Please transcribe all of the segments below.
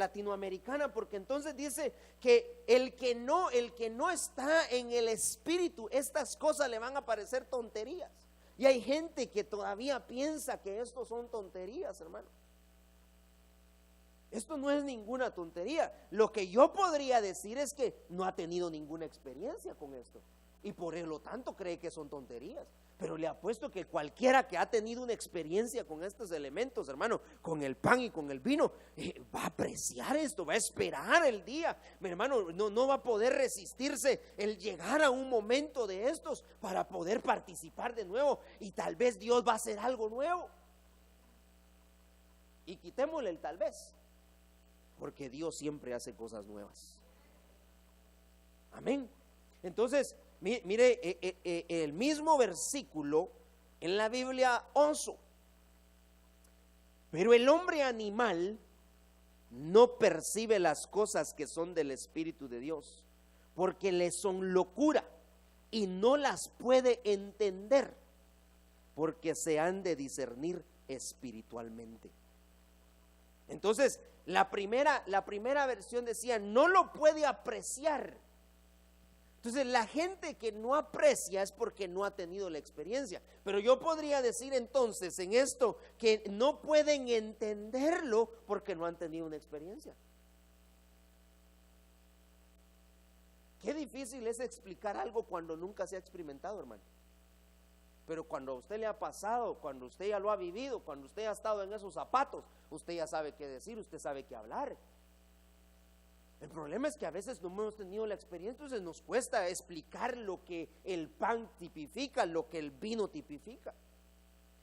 latinoamericana, porque entonces dice que el que no está en el espíritu, estas cosas le van a parecer tonterías. Y hay gente que todavía piensa que esto son tonterías, hermano. Esto no es ninguna tontería. Lo que yo podría decir es que no ha tenido ninguna experiencia con esto y por lo tanto cree que son tonterías. Pero le apuesto que cualquiera que ha tenido una experiencia con estos elementos, hermano, con el pan y con el vino, va a apreciar esto, va a esperar el día. Mi hermano, no va a poder resistirse el llegar a un momento de estos para poder participar de nuevo, y tal vez Dios va a hacer algo nuevo. Y quitémosle el tal vez, porque Dios siempre hace cosas nuevas. Amén. Entonces, mire, el mismo versículo en la Biblia 11. Pero el hombre animal no percibe las cosas que son del Espíritu de Dios, porque le son locura y no las puede entender, porque se han de discernir espiritualmente. Entonces, la primera versión decía, no lo puede apreciar. Entonces, la gente que no aprecia es porque no ha tenido la experiencia. Pero yo podría decir entonces en esto que no pueden entenderlo porque no han tenido una experiencia. Qué difícil es explicar algo cuando nunca se ha experimentado, hermano. Pero cuando a usted le ha pasado, cuando usted ya lo ha vivido, cuando usted ha estado en esos zapatos, usted ya sabe qué decir, usted sabe qué hablar. El problema es que a veces no hemos tenido la experiencia, entonces nos cuesta explicar lo que el pan tipifica, lo que el vino tipifica.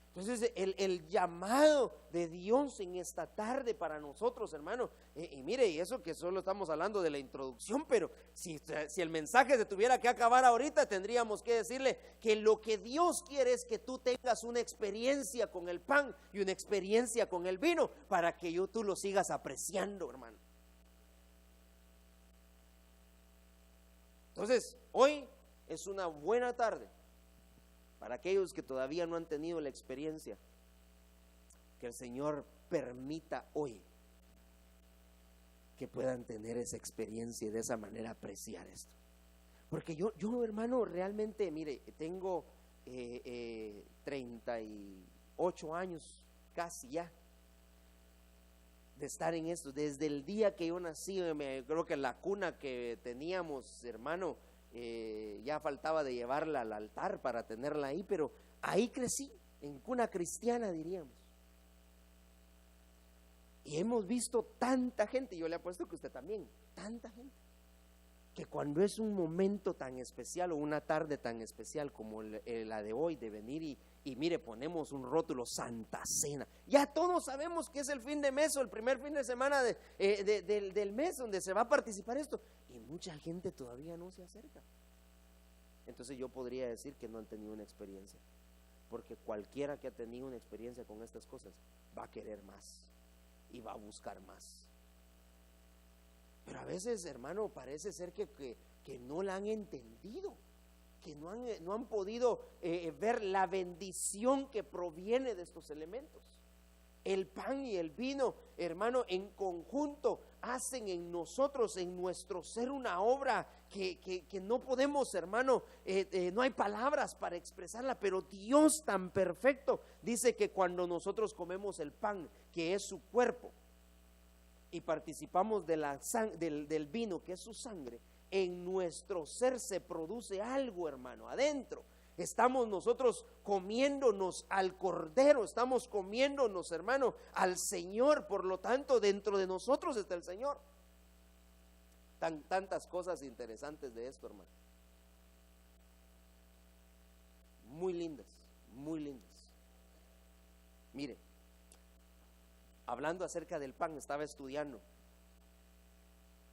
Entonces el llamado de Dios en esta tarde para nosotros, hermano, y mire, y eso que solo estamos hablando de la introducción, pero si el mensaje se tuviera que acabar ahorita, tendríamos que decirle que lo que Dios quiere es que tú tengas una experiencia con el pan y una experiencia con el vino, para que tú lo sigas apreciando, hermano. Entonces, hoy es una buena tarde para aquellos que todavía no han tenido la experiencia, que el Señor permita hoy que puedan tener esa experiencia y de esa manera apreciar esto. Porque yo hermano, realmente, mire, tengo 38 años casi ya de estar en esto, desde el día que yo nací. Creo que la cuna que teníamos, hermano, ya faltaba de llevarla al altar para tenerla ahí, pero ahí crecí, en cuna cristiana, diríamos. Y hemos visto tanta gente, yo le apuesto que usted también, tanta gente, que cuando es un momento tan especial o una tarde tan especial como la de hoy, de venir y mire, ponemos un rótulo Santa Cena, ya todos sabemos que es el fin de mes o el primer fin de semana del mes donde se va a participar esto, y mucha gente todavía no se acerca. Entonces yo podría decir que no han tenido una experiencia, porque cualquiera que ha tenido una experiencia con estas cosas va a querer más y va a buscar más. Pero a veces, hermano, parece ser que no la han entendido, que no han podido ver la bendición que proviene de estos elementos. El pan y el vino, hermano, en conjunto hacen en nosotros, en nuestro ser, una obra que no podemos, hermano, no hay palabras para expresarla, pero Dios tan perfecto dice que cuando nosotros comemos el pan, que es su cuerpo, y participamos del vino, que es su sangre, en nuestro ser se produce algo, hermano, adentro. Estamos nosotros comiéndonos al Cordero, estamos comiéndonos, hermano, al Señor. Por lo tanto, dentro de nosotros está el Señor. Tantas cosas interesantes de esto, hermano. Muy lindas, muy lindas. Mire, hablando acerca del pan, estaba estudiando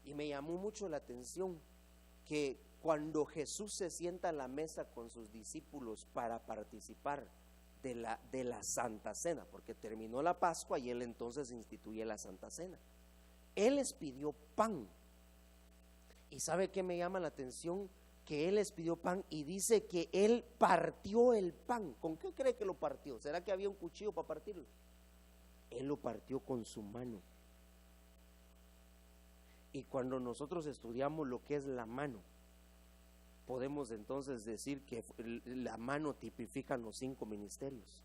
y me llamó mucho la atención que cuando Jesús se sienta a la mesa con sus discípulos para participar de la Santa Cena, porque terminó la Pascua y él entonces instituye la Santa Cena, él les pidió pan. ¿Y sabe qué me llama la atención? Que él les pidió pan y dice que él partió el pan. ¿Con qué cree que lo partió? ¿Será que había un cuchillo para partirlo? Él lo partió con su mano. Y cuando nosotros estudiamos lo que es la mano, podemos entonces decir que la mano tipifica los 5 ministerios.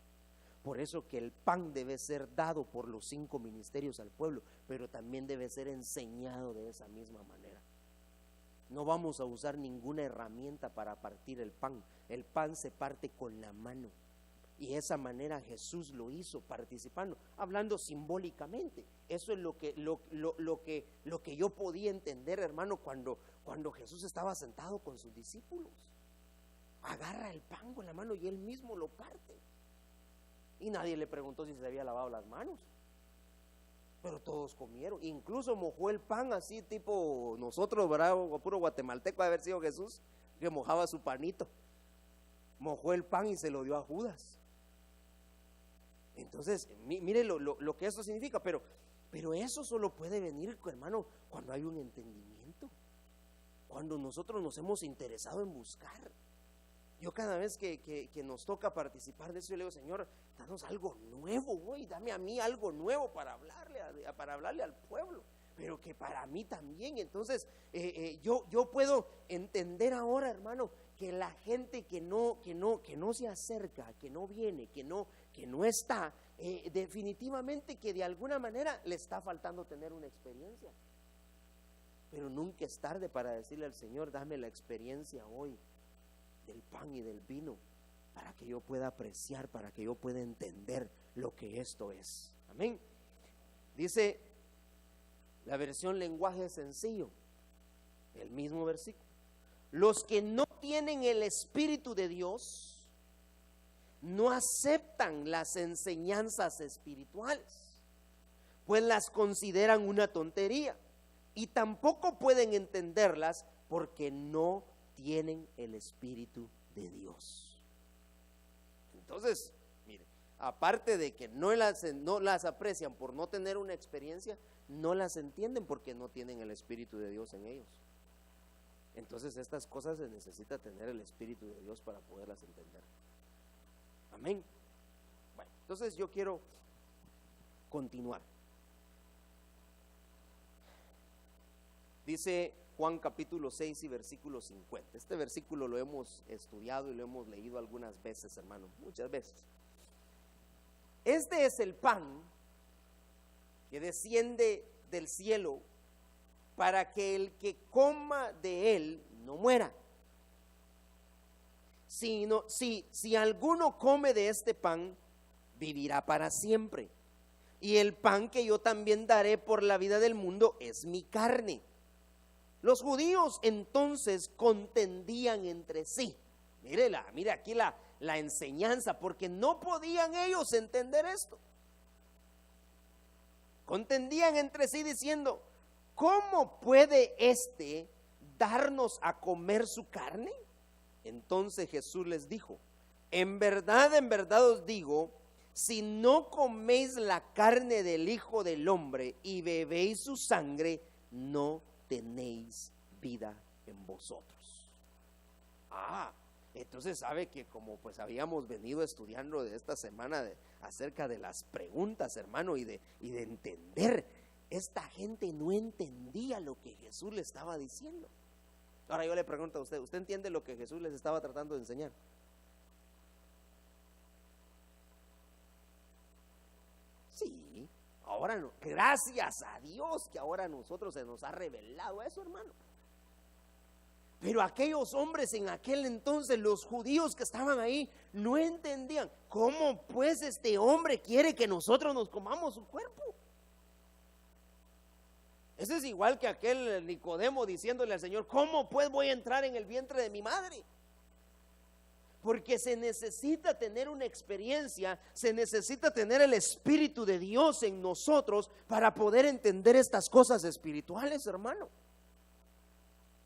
Por eso que el pan debe ser dado por los 5 ministerios al pueblo, pero también debe ser enseñado de esa misma manera. No vamos a usar ninguna herramienta para partir el pan. El pan se parte con la mano. Y esa manera Jesús lo hizo, participando, hablando simbólicamente. Eso es lo que yo podía entender, hermano, cuando Jesús estaba sentado con sus discípulos. Agarra el pan con la mano y él mismo lo parte. Y nadie le preguntó si se había lavado las manos. Pero todos comieron. Incluso mojó el pan así tipo nosotros, ¿verdad? O puro guatemalteco, de haber sido Jesús, que mojaba su panito. Mojó el pan y se lo dio a Judas. Entonces, mire lo que eso significa, pero eso solo puede venir, hermano, cuando hay un entendimiento, cuando nosotros nos hemos interesado en buscar. Yo cada vez que nos toca participar de eso, yo le digo, Señor, danos algo nuevo hoy, dame a mí algo nuevo para hablarle al pueblo, pero que para mí también. Entonces, yo puedo entender ahora, hermano, que la gente que no se acerca, que no viene, que no está, definitivamente que de alguna manera le está faltando tener una experiencia. Pero nunca es tarde para decirle al Señor, dame la experiencia hoy del pan y del vino, para que yo pueda apreciar, para que yo pueda entender lo que esto es. Amén. Dice la versión lenguaje sencillo, el mismo versículo: los que no tienen el Espíritu de Dios no aceptan las enseñanzas espirituales, pues las consideran una tontería y tampoco pueden entenderlas porque no tienen el Espíritu de Dios. Entonces, mire, aparte de que no las aprecian por no tener una experiencia, no las entienden porque no tienen el Espíritu de Dios en ellos. Entonces estas cosas se necesita tener el Espíritu de Dios para poderlas entender. Amén. Bueno, entonces yo quiero continuar. Dice Juan capítulo 6 y versículo 50. Este versículo lo hemos estudiado y lo hemos leído algunas veces, hermano, muchas veces. Este es el pan que desciende del cielo para que el que coma de él no muera. Si alguno come de este pan, vivirá para siempre. Y el pan que yo también daré por la vida del mundo es mi carne. Los judíos entonces contendían entre sí. Mire aquí la enseñanza, porque no podían ellos entender esto. Contendían entre sí diciendo, ¿cómo puede éste darnos a comer su carne? Entonces Jesús les dijo, en verdad os digo, si no coméis la carne del Hijo del Hombre y bebéis su sangre, no tenéis vida en vosotros. Entonces sabe que como pues habíamos venido estudiando de esta semana acerca de las preguntas, hermano, y de entender, esta gente no entendía lo que Jesús le estaba diciendo. Ahora yo le pregunto a ¿usted entiende lo que Jesús les estaba tratando de enseñar? Sí, ahora no, gracias a Dios que ahora a nosotros se nos ha revelado eso, hermano. Pero aquellos hombres en aquel entonces, los judíos que estaban ahí, no entendían. ¿Cómo pues este hombre quiere que nosotros nos comamos su cuerpo? Eso es igual que aquel Nicodemo diciéndole al Señor, ¿cómo pues voy a entrar en el vientre de mi madre? Porque se necesita tener una experiencia, se necesita tener el Espíritu de Dios en nosotros para poder entender estas cosas espirituales, hermano.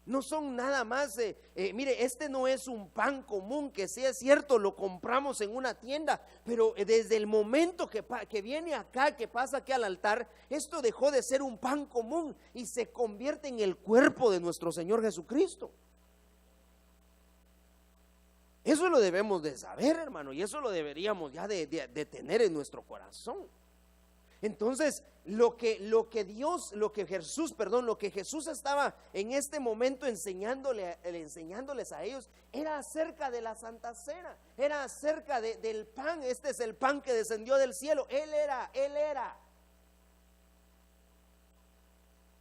No son nada más, mire, este no es un pan común, que sí es cierto, lo compramos en una tienda, pero desde el momento que viene acá, que pasa aquí al altar, esto dejó de ser un pan común y se convierte en el cuerpo de nuestro Señor Jesucristo. Eso lo debemos de saber, hermano, y eso lo deberíamos ya de tener en nuestro corazón. Entonces, lo que Jesús estaba en este momento enseñándoles a ellos, era acerca de la Santa Cena, era acerca del pan. Este es el pan que descendió del cielo. Él era.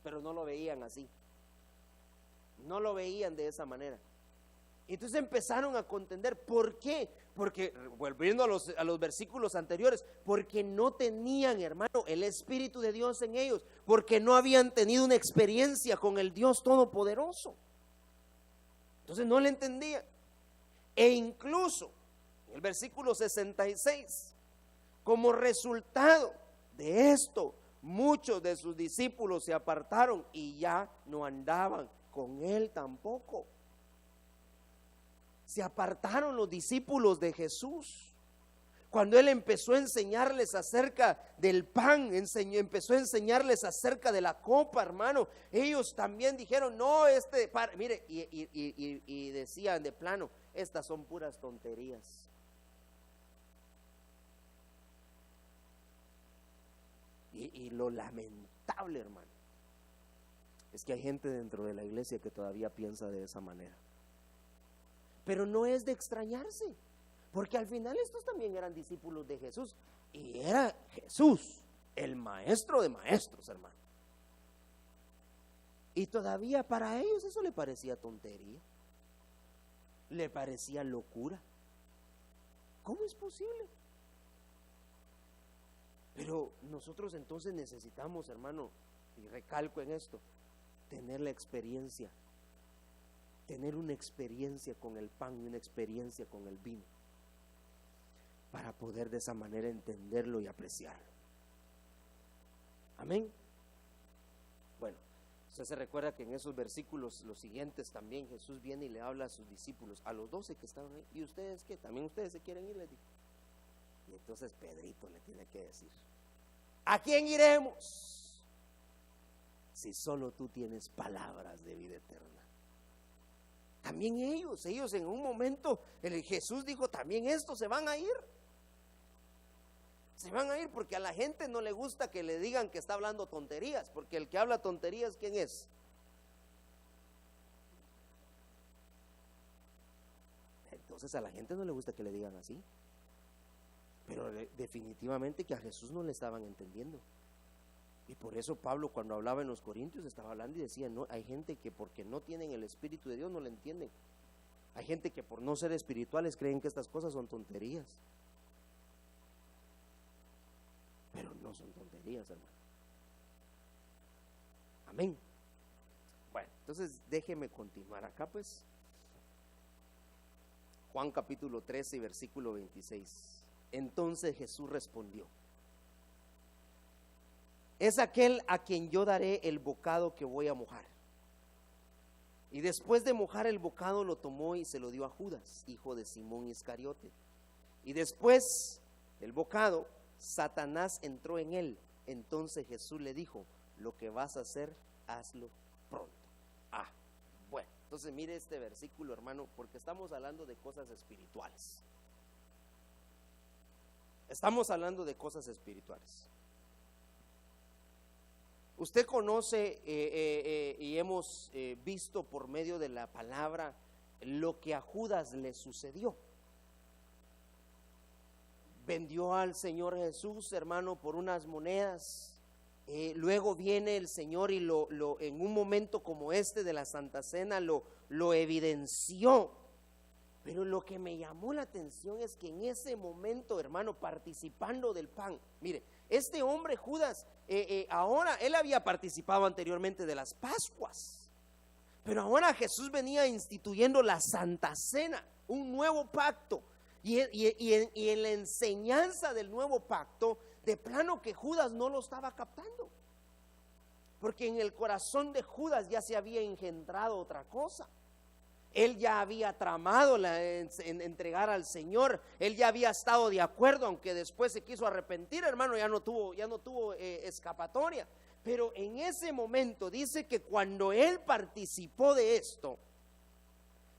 Pero no lo veían así, no lo veían de esa manera. Entonces empezaron a contender. ¿Por qué? Porque, volviendo a los versículos anteriores, porque no tenían, hermano, el Espíritu de Dios en ellos, porque no habían tenido una experiencia con el Dios Todopoderoso. Entonces no le entendían. E incluso, en el versículo 66, como resultado de esto, muchos de sus discípulos se apartaron y ya no andaban con él tampoco. Se apartaron los discípulos de Jesús. Cuando él empezó a enseñarles acerca del pan, empezó a enseñarles acerca de la copa, hermano, ellos también dijeron, no, mire, y decían de plano, estas son puras tonterías. Y lo lamentable, hermano, es que hay gente dentro de la iglesia que todavía piensa de esa manera. Pero no es de extrañarse, porque al final estos también eran discípulos de Jesús, y era Jesús el maestro de maestros, hermano. Y todavía para ellos eso le parecía tontería, le parecía locura. ¿Cómo es posible? Pero nosotros entonces necesitamos, hermano, y recalco en esto, tener la experiencia, tener una experiencia con el pan y una experiencia con el vino, para poder de esa manera entenderlo y apreciarlo. Amén. Bueno, usted se recuerda que en esos versículos, los siguientes, también Jesús viene y le habla a sus discípulos, a los 12 que estaban ahí. ¿Y ustedes qué? ¿También ustedes se quieren ir? Les dijo. Y entonces Pedrito le tiene que decir, ¿a quién iremos? Si solo tú tienes palabras de vida eterna. También ellos en un momento, Jesús dijo, también estos se van a ir. Se van a ir porque a la gente no le gusta que le digan que está hablando tonterías, porque el que habla tonterías, ¿quién es? Entonces a la gente no le gusta que le digan así. Pero definitivamente que a Jesús no le estaban entendiendo. Y por eso Pablo, cuando hablaba en los Corintios, estaba hablando y decía, no, hay gente que porque no tienen el Espíritu de Dios no le entienden. Hay gente que por no ser espirituales creen que estas cosas son tonterías. Pero no son tonterías, hermano. Amén. Bueno, entonces déjeme continuar acá, pues. Juan capítulo 13, versículo 26. Entonces Jesús respondió, es aquel a quien yo daré el bocado que voy a mojar. Y después de mojar el bocado lo tomó y se lo dio a Judas, hijo de Simón Iscariote. Y después del bocado, Satanás entró en él. Entonces Jesús le dijo, lo que vas a hacer, hazlo pronto. Bueno, entonces mire este versículo, hermano, porque estamos hablando de cosas espirituales. Estamos hablando de cosas espirituales. Usted conoce y hemos visto por medio de la palabra lo que a Judas le sucedió. Vendió al Señor Jesús, hermano, por unas monedas. Luego viene el Señor y en un momento como este de la Santa Cena lo evidenció. Pero lo que me llamó la atención es que en ese momento, hermano, participando del pan, mire, este hombre Judas, ahora él había participado anteriormente de las Pascuas, pero ahora Jesús venía instituyendo la Santa Cena, un nuevo pacto, y en la enseñanza del nuevo pacto, de plano que Judas no lo estaba captando, porque en el corazón de Judas ya se había engendrado otra cosa. Él ya había tramado en entregar al Señor. Él ya había estado de acuerdo, aunque después se quiso arrepentir, hermano, ya no tuvo escapatoria. Pero en ese momento dice que cuando él participó de esto,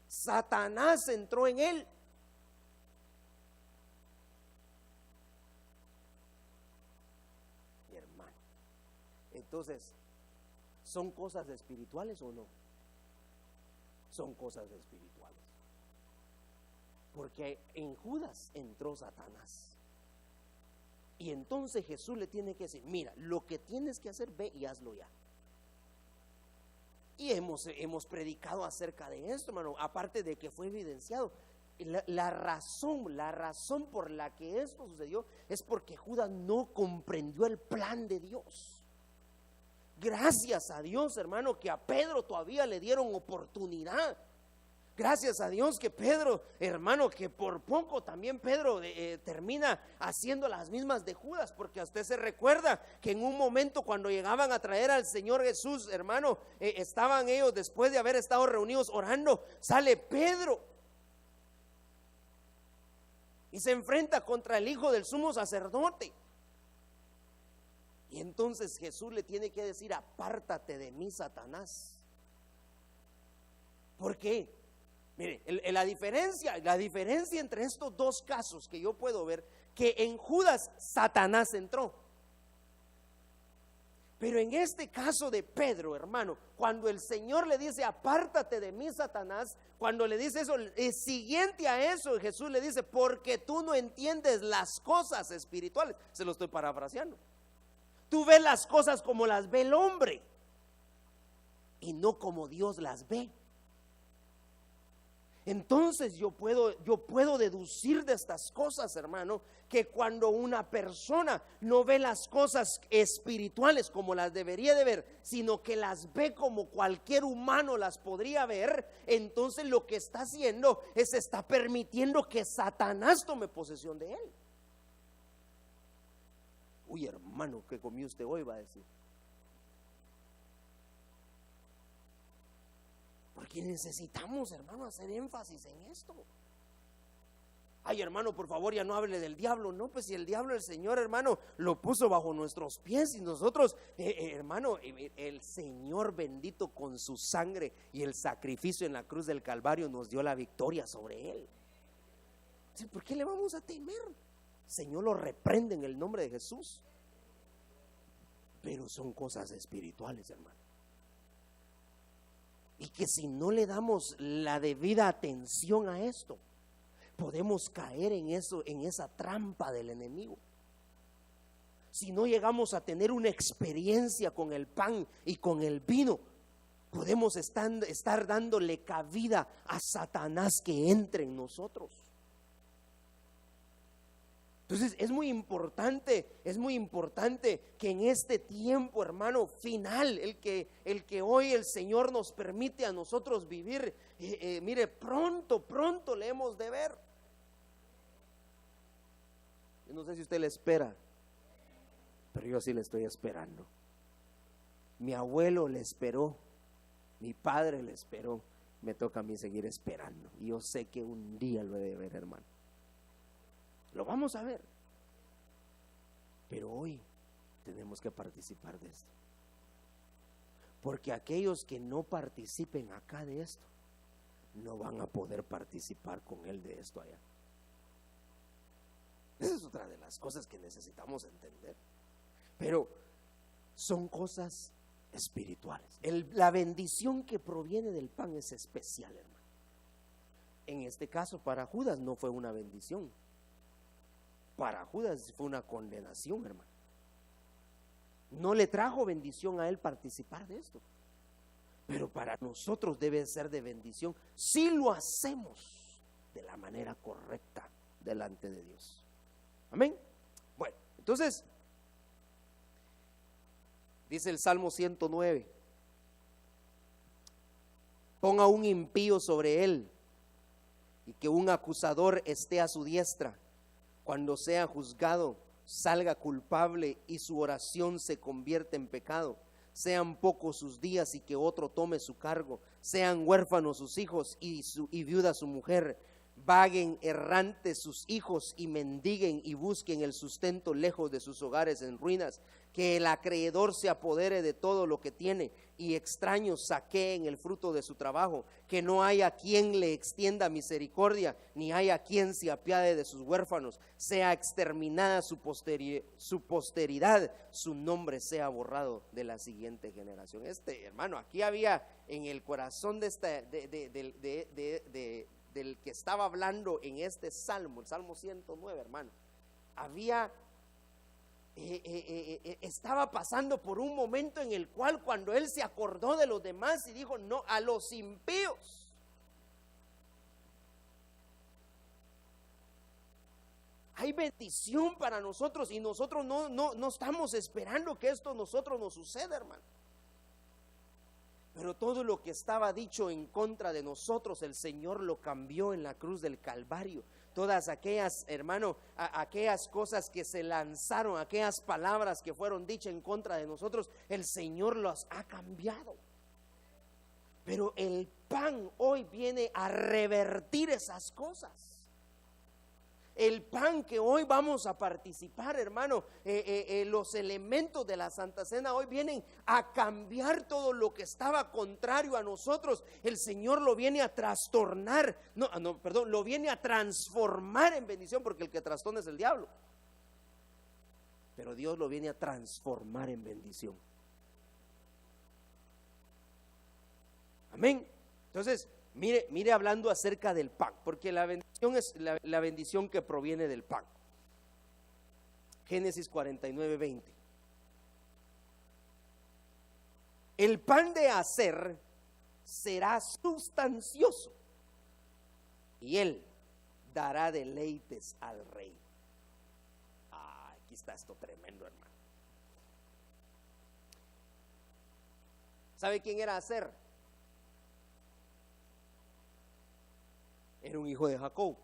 Satanás entró en él. Entonces, ¿son cosas espirituales o no? Son cosas espirituales. Porque en Judas entró Satanás. Y entonces Jesús le tiene que decir: mira, lo que tienes que hacer, ve y hazlo ya. Y hemos predicado acerca de esto, hermano. Aparte de que fue evidenciado, la razón por la que esto sucedió es porque Judas no comprendió el plan de Dios. Gracias a Dios, hermano, que a Pedro todavía le dieron oportunidad. Gracias a Dios que Pedro, hermano, que por poco también Pedro termina haciendo las mismas de Judas, porque a usted se recuerda que en un momento cuando llegaban a traer al Señor Jesús, hermano, estaban ellos, después de haber estado reunidos orando, sale Pedro y se enfrenta contra el hijo del sumo sacerdote. Y entonces Jesús le tiene que decir: apártate de mí, Satanás. ¿Por qué? Mire, la diferencia entre estos dos casos que yo puedo ver, que en Judas Satanás entró, pero en este caso de Pedro, hermano, cuando el Señor le dice: apártate de mí, Satanás, cuando le dice eso, siguiente a eso, Jesús le dice: porque tú no entiendes las cosas espirituales. Se lo estoy parafraseando. Tú ves las cosas como las ve el hombre y no como Dios las ve. Entonces yo puedo deducir de estas cosas, hermano, que cuando una persona no ve las cosas espirituales como las debería de ver, sino que las ve como cualquier humano las podría ver, entonces lo que está haciendo es está permitiendo que Satanás tome posesión de él. Uy, hermano, ¿qué comió usted hoy?, va a decir. Porque necesitamos, hermano, hacer énfasis en esto. Ay, hermano, por favor, ya no hable del diablo. No, pues si el diablo, el Señor, hermano, lo puso bajo nuestros pies, y nosotros, hermano, el Señor bendito con su sangre y el sacrificio en la cruz del Calvario nos dio la victoria sobre él. ¿Por qué le vamos a temer? Señor lo reprende en el nombre de Jesús. Pero son cosas espirituales, hermano. Y que si no le damos la debida atención a esto, podemos caer en eso, en esa trampa del enemigo. Si no llegamos a tener una experiencia con el pan y con el vino, podemos estar dándole cabida a Satanás que entre en nosotros. Entonces es muy importante que en este tiempo, hermano, final, el que hoy el Señor nos permite a nosotros vivir, mire, pronto le hemos de ver. Yo no sé si usted le espera, pero yo sí le estoy esperando. Mi abuelo le esperó, mi padre le esperó, me toca a mí seguir esperando. Y yo sé que un día lo he de ver, hermano. Lo vamos a ver. Pero hoy tenemos que participar de esto. Porque aquellos que no participen acá de esto, no van a poder participar con él de esto allá. Esa es otra de las cosas que necesitamos entender. Pero son cosas espirituales. La bendición que proviene del pan es especial, hermano. En este caso, para Judas no fue una bendición. Para Judas fue una condenación, hermano. No le trajo bendición a él participar de esto. Pero para nosotros debe ser de bendición si lo hacemos de la manera correcta delante de Dios. Amén. Bueno, entonces dice el Salmo 109: ponga un impío sobre él y que un acusador esté a su diestra. Cuando sea juzgado, salga culpable y su oración se convierta en pecado. Sean pocos sus días y que otro tome su cargo. Sean huérfanos sus hijos y viuda su mujer. Vaguen errantes sus hijos y mendiguen y busquen el sustento lejos de sus hogares en ruinas. que el acreedor se apodere de todo lo que tiene y extraños saqueen el fruto de su trabajo, que no haya quien le extienda misericordia, ni haya quien se apiade de sus huérfanos, sea exterminada su posteridad, su nombre sea borrado de la siguiente generación. Hermano, aquí había en el corazón de del que estaba hablando en este salmo, el Salmo 109, hermano, había estaba pasando por un momento en el cual, cuando él se acordó de los demás y dijo: no, a los impíos hay bendición para nosotros, y nosotros no estamos esperando que esto a nosotros nos suceda, hermano. Pero todo lo que estaba dicho en contra de nosotros, el Señor lo cambió en la cruz del Calvario. Todas aquellas, hermano, aquellas cosas que se lanzaron, aquellas palabras que fueron dichas en contra de nosotros, el Señor las ha cambiado. Pero el pan hoy viene a revertir esas cosas. El pan que hoy vamos a participar, hermano, los elementos de la Santa Cena hoy vienen a cambiar todo lo que estaba contrario a nosotros. El Señor lo viene a trastornar, lo viene a transformar en bendición, porque el que trastorna es el diablo. Pero Dios lo viene a transformar en bendición. Amén. Entonces, mire hablando acerca del pan, porque la bendición es la bendición que proviene del pan. Génesis 49:20. El pan de Aser será sustancioso, y él dará deleites al rey. Aquí está esto tremendo, hermano. ¿Sabe quién era Aser? Era un hijo de Jacob.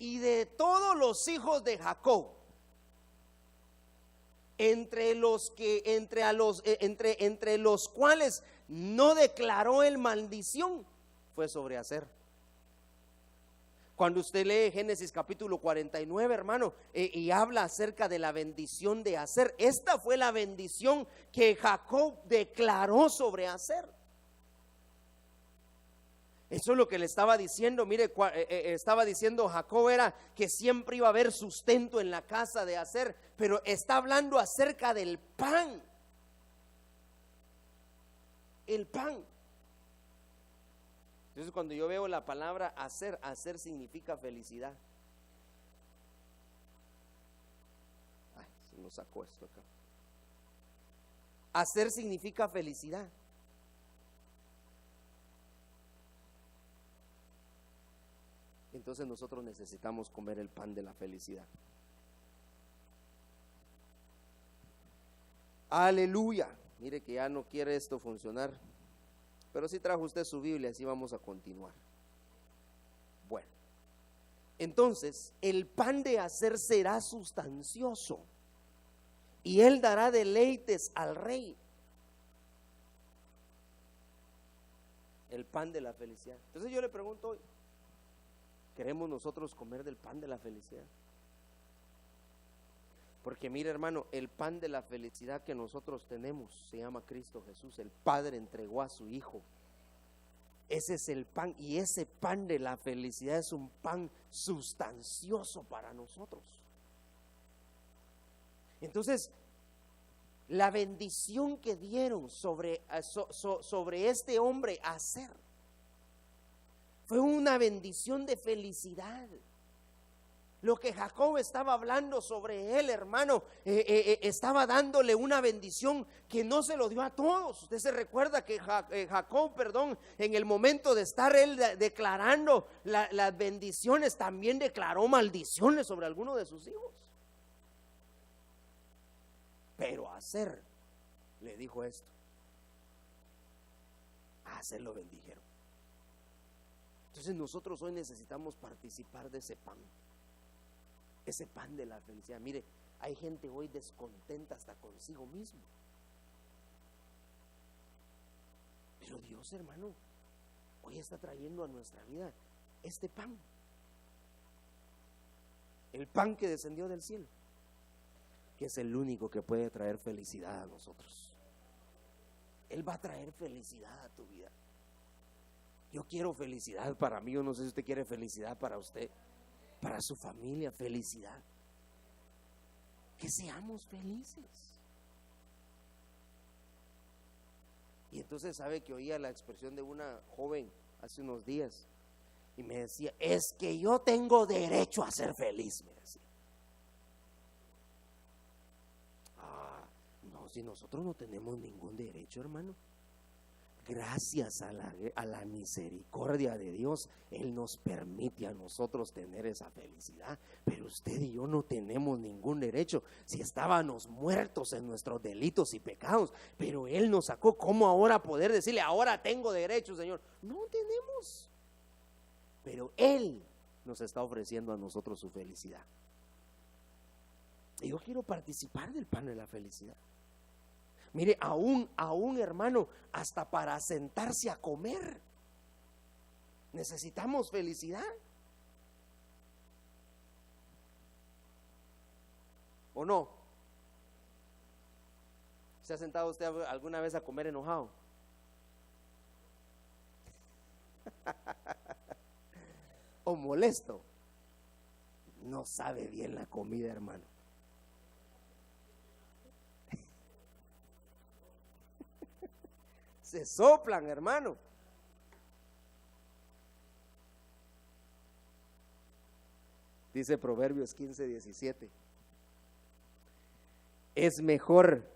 Y de todos los hijos de Jacob, entre los cuales no declaró él maldición, fue sobre Aser. Cuando usted lee Génesis capítulo 49, hermano, y habla acerca de la bendición de Aser, esta fue la bendición que Jacob declaró sobre Aser. Eso es lo que le estaba diciendo. Mire, estaba diciendo Jacob era que siempre iba a haber sustento en la casa de Aser, pero está hablando acerca del pan. El pan. Entonces, cuando yo veo la palabra Aser, Aser significa felicidad. Ay, se nos sacó esto acá. Aser significa felicidad. Entonces nosotros necesitamos comer el pan de la felicidad. Aleluya. Mire que ya no quiere esto funcionar, pero sí trajo usted su Biblia, así vamos a continuar. Bueno, entonces el pan de Aser será sustancioso, y él dará deleites al rey. El pan de la felicidad. Entonces yo le pregunto hoy, ¿queremos nosotros comer del pan de la felicidad? Porque mire, hermano, el pan de la felicidad que nosotros tenemos se llama Cristo Jesús. El Padre entregó a su Hijo. Ese es el pan, y ese pan de la felicidad es un pan sustancioso para nosotros. Entonces, la bendición que dieron sobre este hombre Aser fue una bendición de felicidad. Lo que Jacob estaba hablando sobre él, hermano, estaba dándole una bendición que no se lo dio a todos. Usted se recuerda que Jacob, en el momento de estar él declarando las bendiciones, también declaró maldiciones sobre alguno de sus hijos. Pero a Aser le dijo esto. A Aser lo bendijeron. Entonces nosotros hoy necesitamos participar de ese pan de la felicidad. Mire, hay gente hoy descontenta hasta consigo mismo, pero Dios, hermano, hoy está trayendo a nuestra vida este pan. el pan que descendió del cielo, que es el único que puede traer felicidad a nosotros. Él va a traer felicidad a tu vida. Yo quiero felicidad para mí, yo no sé si usted quiere felicidad para usted, para su familia, felicidad. Que seamos felices. Y entonces sabe que oía la expresión de una joven hace unos días y me decía, es que yo tengo derecho a ser feliz, me decía. No, si nosotros no tenemos ningún derecho, hermano. Gracias a la misericordia de Dios, Él nos permite a nosotros tener esa felicidad. Pero usted y yo no tenemos ningún derecho. Si estábamos muertos en nuestros delitos y pecados, pero Él nos sacó, ¿cómo ahora poder decirle, ahora tengo derecho, Señor? No tenemos. Pero Él nos está ofreciendo a nosotros su felicidad. Y yo quiero participar del pan de la felicidad. Mire, aún hermano, hasta para sentarse a comer necesitamos felicidad. ¿O no? ¿Se ha sentado usted alguna vez a comer enojado? ¿O molesto? No sabe bien la comida, hermano. Se soplan, hermano. Dice Proverbios 15:17. Es mejor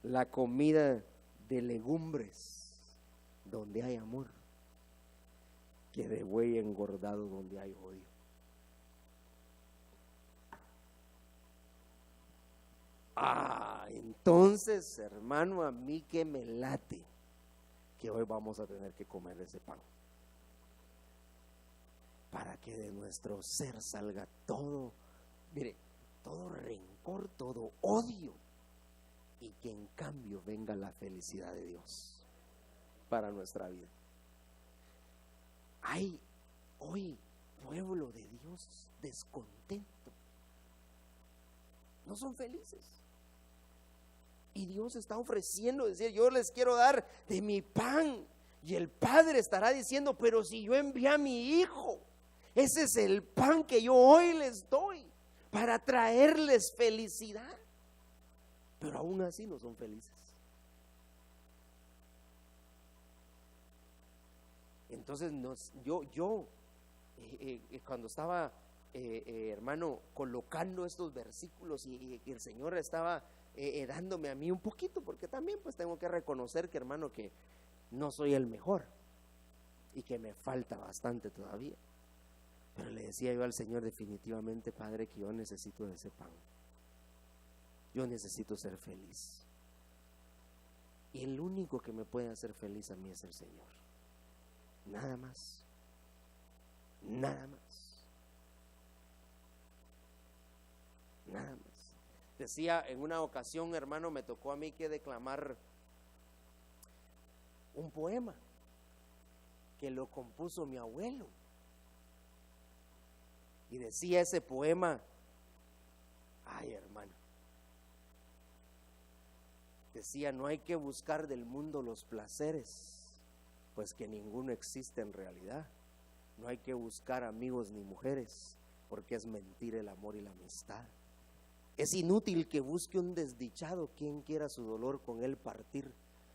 la comida de legumbres donde hay amor que de buey engordado donde hay odio. Entonces, hermano, a mí que me late que hoy vamos a tener que comer ese pan, para que de nuestro ser salga todo, mire, todo rencor, todo odio, y que en cambio venga la felicidad de Dios para nuestra vida. Hay hoy pueblo de Dios descontento, no son felices. Y Dios está ofreciendo, decir, yo les quiero dar de mi pan. Y el Padre estará diciendo, pero si yo envié a mi Hijo, ese es el pan que yo hoy les doy para traerles felicidad. Pero aún así no son felices. Entonces yo cuando estaba hermano colocando estos versículos y el Señor estaba dándome a mí un poquito, porque también pues tengo que reconocer que, hermano, que no soy el mejor y que me falta bastante todavía, pero le decía yo al Señor, definitivamente, Padre, que yo necesito de ese pan. Yo necesito ser feliz, y el único que me puede hacer feliz a mí es el Señor. Nada más, nada más, nada más. Decía en una ocasión, hermano, me tocó a mí que declamar un poema que lo compuso mi abuelo. Y decía ese poema, ay, hermano, decía, no hay que buscar del mundo los placeres, pues que ninguno existe en realidad. No hay que buscar amigos ni mujeres, porque es mentira el amor y la amistad. Es inútil que busque un desdichado, quien quiera su dolor con él partir.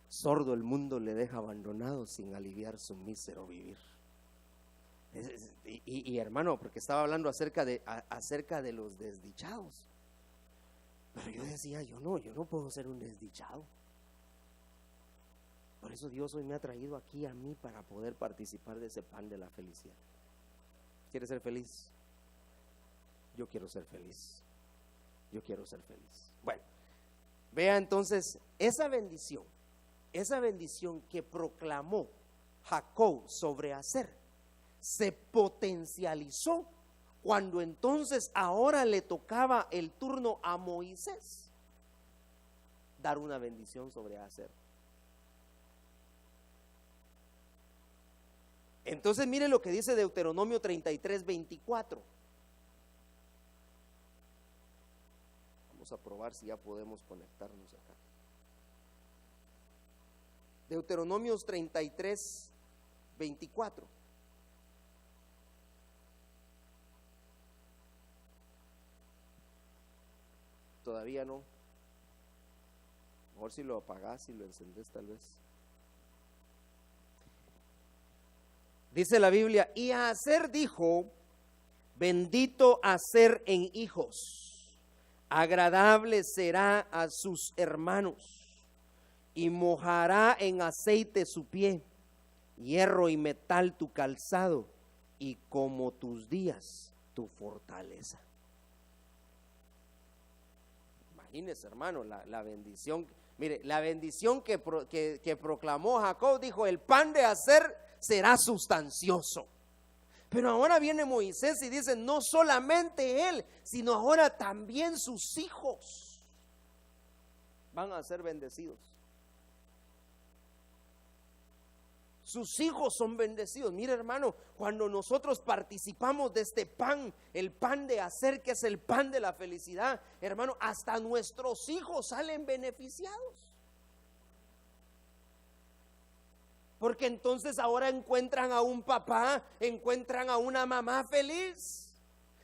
Sordo el mundo le deja abandonado, sin aliviar su mísero vivir. Y hermano, porque estaba hablando acerca de los desdichados. Pero yo decía, yo no puedo ser un desdichado. Por eso Dios hoy me ha traído aquí a mí para poder participar de ese pan de la felicidad. ¿Quieres ser feliz? Yo quiero ser feliz. Yo quiero ser feliz. Bueno, vea entonces esa bendición que proclamó Jacob sobre Aser, se potencializó cuando entonces ahora le tocaba el turno a Moisés dar una bendición sobre Aser. Entonces mire lo que dice Deuteronomio 33:24. Vamos a probar si ya podemos conectarnos acá. Deuteronomios 33, 24. Todavía no. Mejor si lo apagás y lo encendés tal vez. Dice la Biblia, y a Aser dijo, bendito Aser en hijos, agradable será a sus hermanos, y mojará en aceite su pie, hierro y metal tu calzado, y como tus días tu fortaleza. Imagínese, hermano, la bendición. Mire, la bendición que proclamó Jacob, dijo, el pan de Aser será sustancioso. Pero ahora viene Moisés y dice, no solamente él, sino ahora también sus hijos van a ser bendecidos. Sus hijos son bendecidos. Mira, hermano, cuando nosotros participamos de este pan, el pan de Aser, que es el pan de la felicidad, hermano, hasta nuestros hijos salen beneficiados. Porque entonces ahora encuentran a un papá, encuentran a una mamá feliz,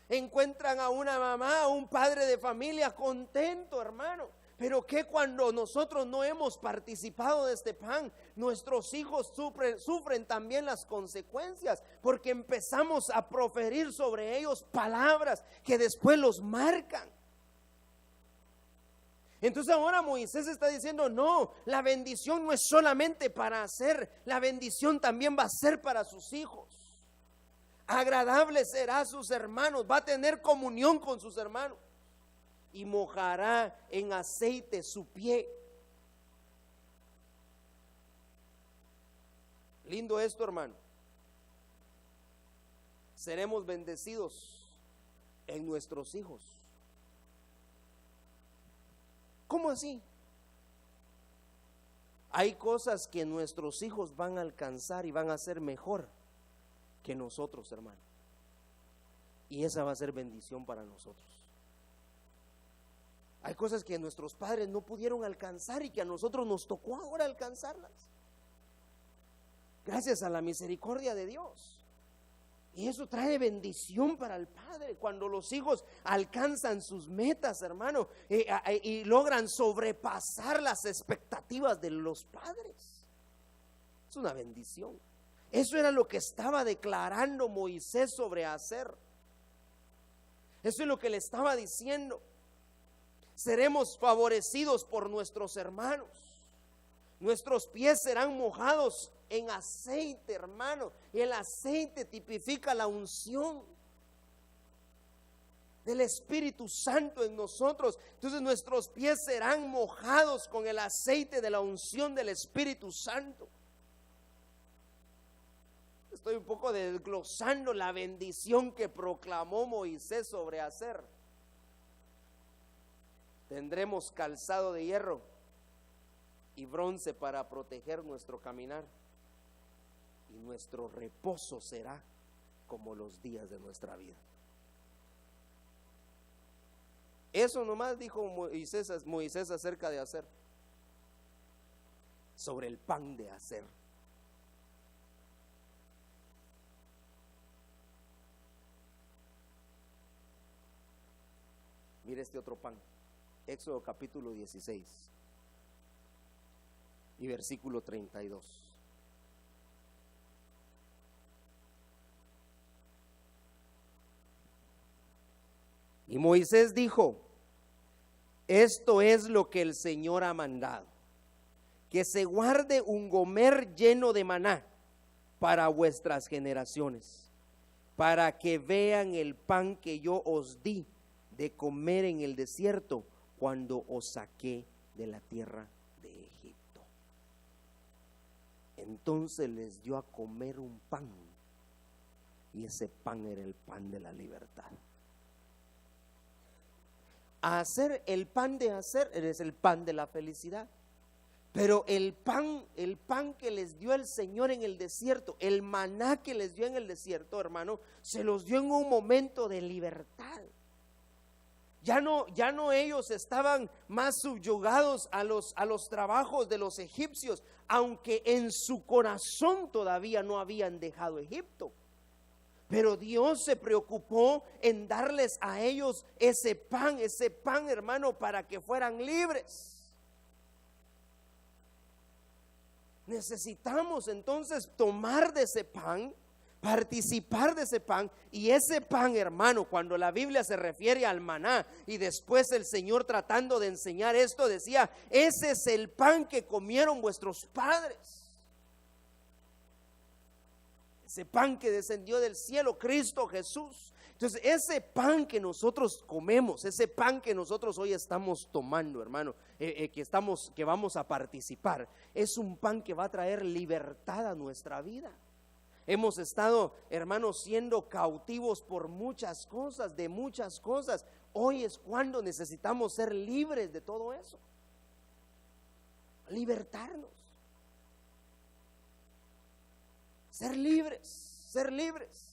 encuentran a una mamá, a un padre de familia contento, hermano. Pero que cuando nosotros no hemos participado de este pan, nuestros hijos sufren también las consecuencias, porque empezamos a proferir sobre ellos palabras que después los marcan. Entonces ahora Moisés está diciendo, no, la bendición no es solamente para Aser, la bendición también va a ser para sus hijos. Agradable será a sus hermanos, va a tener comunión con sus hermanos. Y mojará en aceite su pie. Lindo esto, hermano. Seremos bendecidos en nuestros hijos. ¿Cómo así? Hay cosas que nuestros hijos van a alcanzar y van a ser mejor que nosotros, hermano. Y esa va a ser bendición para nosotros. Hay cosas que nuestros padres no pudieron alcanzar y que a nosotros nos tocó ahora alcanzarlas. Gracias a la misericordia de Dios. Y eso trae bendición para el padre cuando los hijos alcanzan sus metas, hermano, y logran sobrepasar las expectativas de los padres. Es una bendición. Eso era lo que estaba declarando Moisés sobre Aser. Eso es lo que le estaba diciendo. Seremos favorecidos por nuestros hermanos. Nuestros pies serán mojados en aceite, hermano. Y el aceite tipifica la unción del Espíritu Santo en nosotros. Entonces nuestros pies serán mojados con el aceite de la unción del Espíritu Santo. Estoy un poco desglosando la bendición que proclamó Moisés sobre Aser. Tendremos calzado de hierro y bronce para proteger nuestro caminar, y nuestro reposo será como los días de nuestra vida. Eso nomás dijo Moisés acerca de Aser, sobre el pan de Aser. Mire este otro pan. Éxodo capítulo 16 y versículo 32. Y Moisés dijo: esto es lo que el Señor ha mandado, que se guarde un gomer lleno de maná para vuestras generaciones, para que vean el pan que yo os di de comer en el desierto, cuando os saqué de la tierra de Egipto. Entonces les dio a comer un pan, y ese pan era el pan de la libertad. Aser, el pan de Aser es el pan de la felicidad. Pero el pan que les dio el Señor en el desierto, el maná que les dio en el desierto, hermano, se los dio en un momento de libertad. Ya no ellos estaban más subyugados a los trabajos de los egipcios, aunque en su corazón todavía no habían dejado Egipto. Pero Dios se preocupó en darles a ellos ese pan, hermano, para que fueran libres. Necesitamos entonces tomar de ese pan, participar de ese pan. Y ese pan, hermano, cuando la Biblia se refiere al maná, y después el Señor tratando de enseñar esto decía: ese es el pan que comieron vuestros padres. Ese pan que descendió del cielo, Cristo Jesús. Entonces ese pan que nosotros comemos, ese pan que nosotros hoy estamos tomando, hermano, que vamos a participar, es un pan que va a traer libertad a nuestra vida. Hemos estado, hermanos, siendo cautivos por muchas cosas, de muchas cosas. Hoy es cuando necesitamos ser libres de todo eso. Libertarnos. Ser libres, ser libres.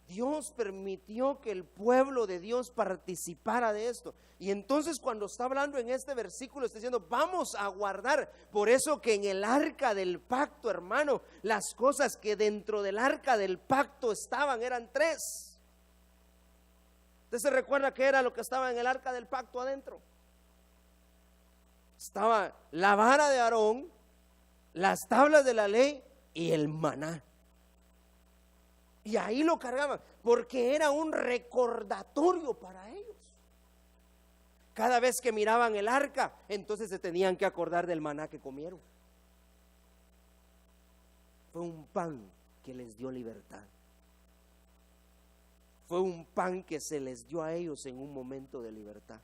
Dios permitió que el pueblo de Dios participara de esto. Y entonces cuando está hablando en este versículo está diciendo: vamos a guardar. Por eso que en el arca del pacto, hermano, las cosas que dentro del arca del pacto estaban eran 3. ¿Usted se recuerda qué era lo que estaba en el arca del pacto adentro? Estaba la vara de Aarón, las tablas de la ley y el maná. Y ahí lo cargaban, porque era un recordatorio para ellos. Cada vez que miraban el arca, entonces se tenían que acordar del maná que comieron. Fue un pan que les dio libertad. Fue un pan que se les dio a ellos en un momento de libertad.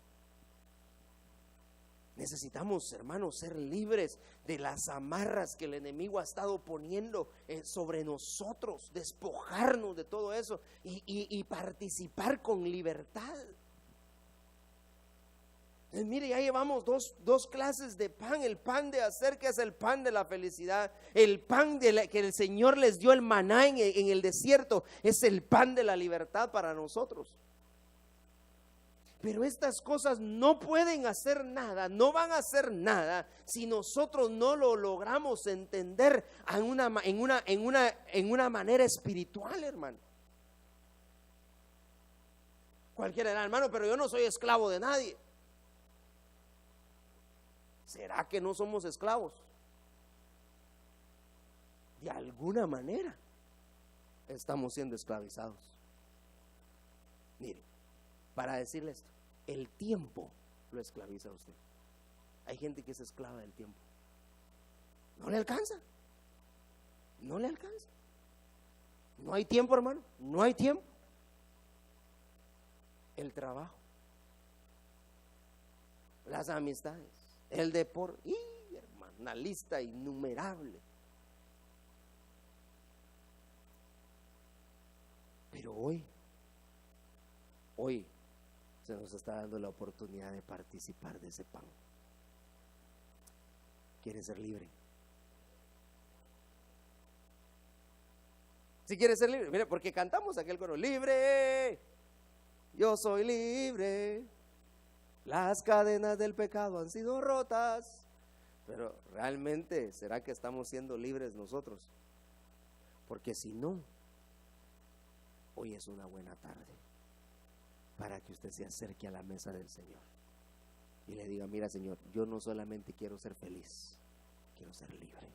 Necesitamos, hermanos, ser libres de las amarras que el enemigo ha estado poniendo sobre nosotros, despojarnos de todo eso y participar con libertad. Mire, ya llevamos dos clases de pan: el pan de hacer, que es el pan de la felicidad; el pan que el Señor les dio, el maná en el desierto, es el pan de la libertad para nosotros. Pero estas cosas no pueden hacer nada, no van a hacer nada si nosotros no lo logramos entender en una manera espiritual, hermano. Cualquiera dirá: hermano, pero yo no soy esclavo de nadie. ¿Será que no somos esclavos? De alguna manera estamos siendo esclavizados. Mire, para decirle esto, el tiempo lo esclaviza a usted. Hay gente que es esclava del tiempo. No le alcanza. No le alcanza. No hay tiempo, hermano. No hay tiempo. El trabajo, las amistades, el deporte, hermano, una lista innumerable. Pero hoy se nos está dando la oportunidad de participar de ese pan. ¿Quiere ser libre? Si quiere ser libre, mire, porque cantamos aquel coro: libre, yo soy libre, las cadenas del pecado han sido rotas. Pero realmente, ¿será que estamos siendo libres nosotros? Porque si no, hoy es una buena tarde para que usted se acerque a la mesa del Señor y le diga: mira, Señor, yo no solamente quiero ser feliz, quiero ser libre.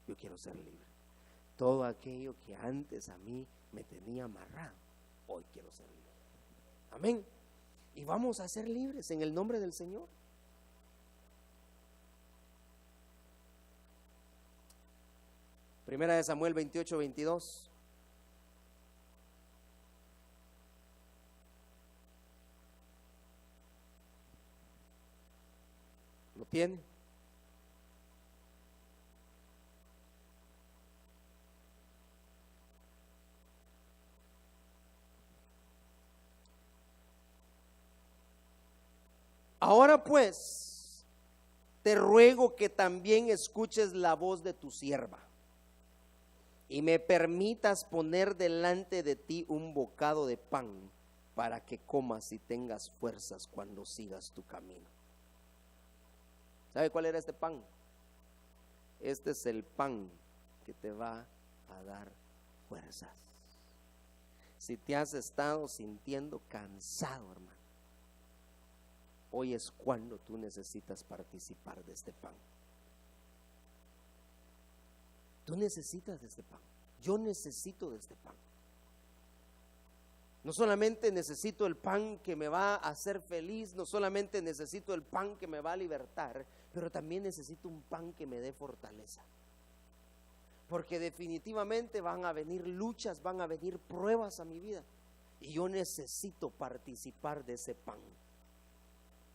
Yo quiero ser libre. Todo aquello que antes a mí me tenía amarrado, hoy quiero ser libre. Amén. Y vamos a ser libres en el nombre del Señor. Primera de Samuel 28-22. ¿Lo tiene? Ahora pues, te ruego que también escuches la voz de tu sierva y me permitas poner delante de ti un bocado de pan para que comas y tengas fuerzas cuando sigas tu camino. ¿Sabe cuál era este pan? Este es el pan que te va a dar fuerzas. Si te has estado sintiendo cansado, hermano, hoy es cuando tú necesitas participar de este pan. Tú necesitas de este pan. Yo necesito de este pan. No solamente necesito el pan que me va a hacer feliz, no solamente necesito el pan que me va a libertar, pero también necesito un pan que me dé fortaleza. Porque definitivamente van a venir luchas, van a venir pruebas a mi vida. Y yo necesito participar de ese pan.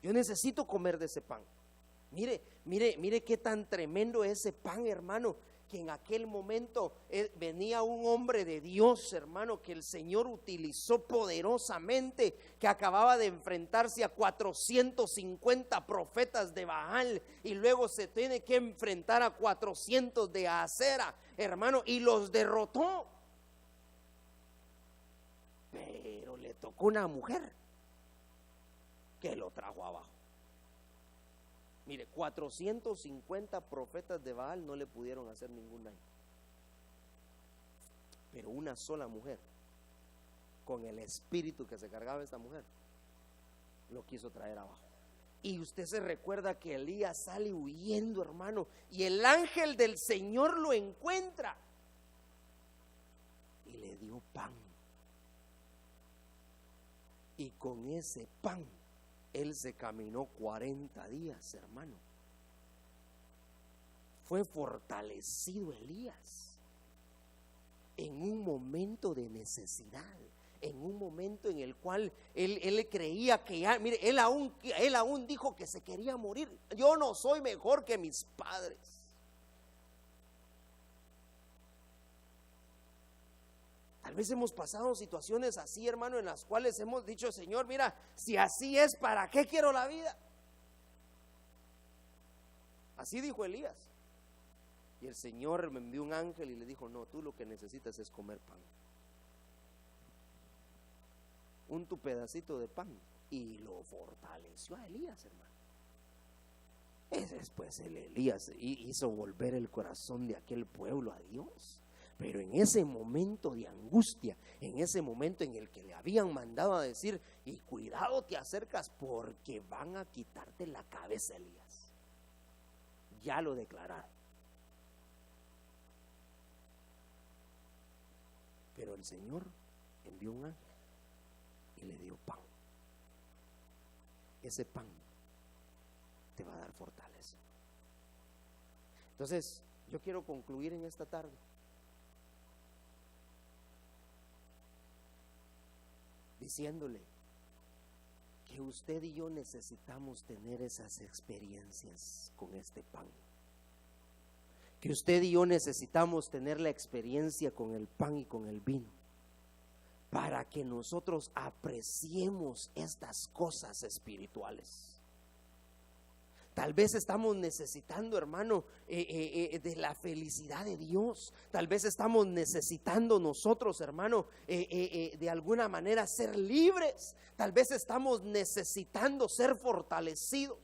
Yo necesito comer de ese pan. Mire qué tan tremendo es ese pan, hermano. Que en aquel momento venía un hombre de Dios, hermano, que el Señor utilizó poderosamente, que acababa de enfrentarse a 450 profetas de Baal, y luego se tiene que enfrentar a 400 de Acera, hermano, y los derrotó. Pero le tocó una mujer que lo trajo abajo. Mire, 450 profetas de Baal no le pudieron hacer ningún daño. Pero una sola mujer, con el espíritu que se cargaba esta mujer, lo quiso traer abajo. Y usted se recuerda que Elías sale huyendo, hermano, y el ángel del Señor lo encuentra y le dio pan. Y con ese pan él se caminó 40 días, hermano. Fue fortalecido Elías en un momento de necesidad, en un momento en el cual él creía que ya, mire, él aún dijo que se quería morir. Yo no soy mejor que mis padres. Tal vez hemos pasado situaciones así, hermano, en las cuales hemos dicho: Señor, mira, si así es, ¿para qué quiero la vida? Así dijo Elías. Y el Señor me envió un ángel y le dijo: no, tú lo que necesitas es comer pan. Tu pedacito de pan. Y lo fortaleció a Elías, hermano. Después Elías hizo volver el corazón de aquel pueblo a Dios. Pero en ese momento de angustia, en ese momento en el que le habían mandado a decir: y cuidado te acercas porque van a quitarte la cabeza, Elías. Ya lo declararon. Pero el Señor envió un ángel y le dio pan. Ese pan te va a dar fortaleza. Entonces, yo quiero concluir en esta tarde diciéndole que usted y yo necesitamos tener esas experiencias con este pan. Que usted y yo necesitamos tener la experiencia con el pan y con el vino, para que nosotros apreciemos estas cosas espirituales. Tal vez estamos necesitando, hermano, de la felicidad de Dios. Tal vez estamos necesitando nosotros, hermano, de alguna manera ser libres. Tal vez estamos necesitando ser fortalecidos.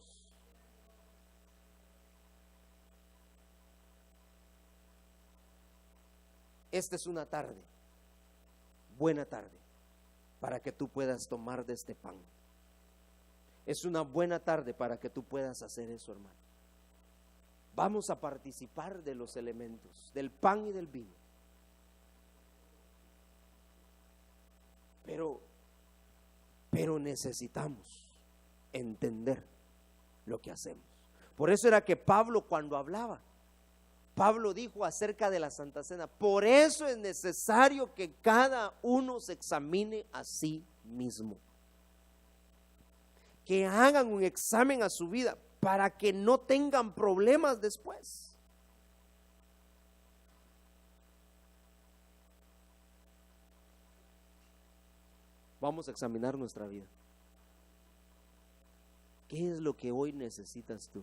Esta es una tarde, buena tarde, para que tú puedas tomar de este pan. Es una buena tarde para que tú puedas hacer eso, hermano. Vamos a participar de los elementos, del pan y del vino. Pero necesitamos entender lo que hacemos. Por eso era que Pablo, cuando hablaba, Pablo dijo acerca de la Santa Cena: por eso es necesario que cada uno se examine a sí mismo. Que hagan un examen a su vida para que no tengan problemas después. Vamos a examinar nuestra vida. ¿Qué es lo que hoy necesitas tú?